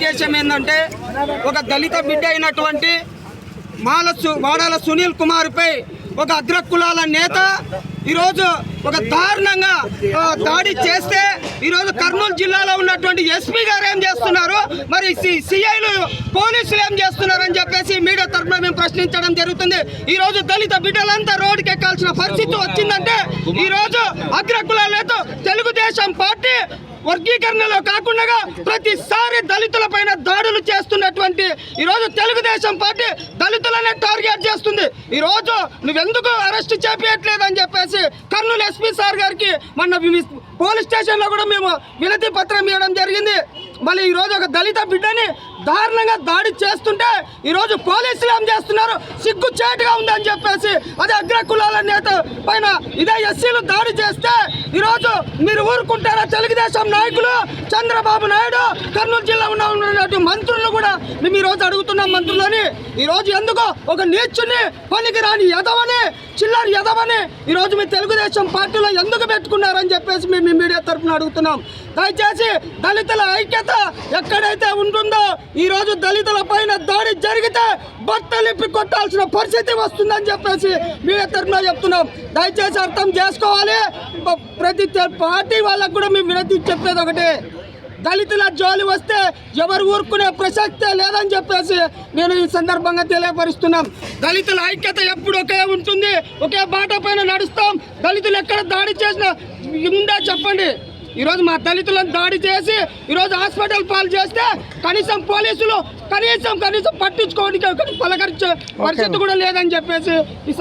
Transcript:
ఉద్దేశం ఏంటంటే ఒక దళిత బిడ్డ అయినటువంటి వాడాల సునీల్ కుమార్పై ఒక అగ్రకులాల నేత ఈరోజు ఒక దారుణంగా దాడి చేస్తే ఈరోజు కర్నూలు జిల్లాలో ఉన్నటువంటి ఎస్పీ గారు ఏం చేస్తున్నారు, మరి సిఐలు పోలీసులు ఏం చేస్తున్నారని చెప్పేసి మీడియా తరఫున మేము ప్రశ్నించడం జరుగుతుంది. ఈరోజు దళిత బిడ్డలంతా రోడ్డుకి ఎక్కాల్సిన పరిస్థితి వచ్చిందంటే ఈరోజు అగ్రకులాల నేత తెలుగుదేశం పార్టీ వర్గీకరణలో కాకుండా ప్రతిసారి దళితుల పైన దాడులు చేస్తున్నటువంటి ఈరోజు తెలుగుదేశం పార్టీ దళితులనే టార్గెట్ చేస్తుంది. ఈరోజు నువ్వెందుకు అరెస్ట్ చేపించట్లేదని చెప్పేసి కర్నూలు ఎస్పీ సార్ గారికి మొన్న పోలీస్ స్టేషన్లో కూడా మేము వినతి పత్రం ఇవ్వడం జరిగింది. మళ్ళీ ఈరోజు ఒక దళిత బిడ్డని దారుణంగా దాడి చేస్తుంటే ఈరోజు పోలీసులు ఏం చేస్తున్నారు, సిగ్గుచేటుగా ఉందని చెప్పేసి అదే అగ్రకులాల నేత పైన ఇదే ఎస్సీలు దాడి చేస్తే ఈరోజు మీరు ఊరుకుంటారా? తెలుగుదేశం నాయకులు చంద్రబాబు నాయుడు కర్నూలు జిల్లా ఉన్నటువంటి మంత్రులు కూడా మేము ఈరోజు అడుగుతున్నాం. మంత్రులని ఈరోజు ఎందుకో ఒక నీచుని పనికిరాని ఎదవని చిల్లర ఎదవని ఈరోజు మీ తెలుగుదేశం పార్టీలో ఎందుకు పెట్టుకున్నారని చెప్పేసి మేము మీడియా తరఫున అడుగుతున్నాం. దయచేసి దళితుల ఐక్యత ఎక్కడైతే ఉంటుందో ఈరోజు దళితుల పైన దాడి జరిగితే బట్టలిప్పి కొట్టాల్సిన పరిస్థితి వస్తుందని చెప్పేసి మీడియా తరఫున చెప్తున్నాం. దయచేసి అర్థం చేసుకోవాలి. ప్రతి పార్టీ వాళ్ళకు కూడా మేము వినతి చెప్పేది ఒకటి, దళితుల జోలి వస్తే ఎవరు ఊరుకునే ప్రసక్తే లేదని చెప్పేసి నేను ఈ సందర్భంగా తెలియపరుస్తున్నాం. దళితుల ఐక్యత ఎప్పుడు ఒకే ఉంటుంది, ఒకే బాట పైన నడుస్తాం. దళితులు ఎక్కడ దాడి చేసినా ఉందా చెప్పండి. ఈరోజు మా దళితులను దాడి చేసి ఈరోజు హాస్పిటల్ పాలు చేస్తే కనీసం పోలీసులు కనీసం పట్టించుకోవడానికి పలకరించే పరిస్థితి కూడా లేదని చెప్పేసి ఈ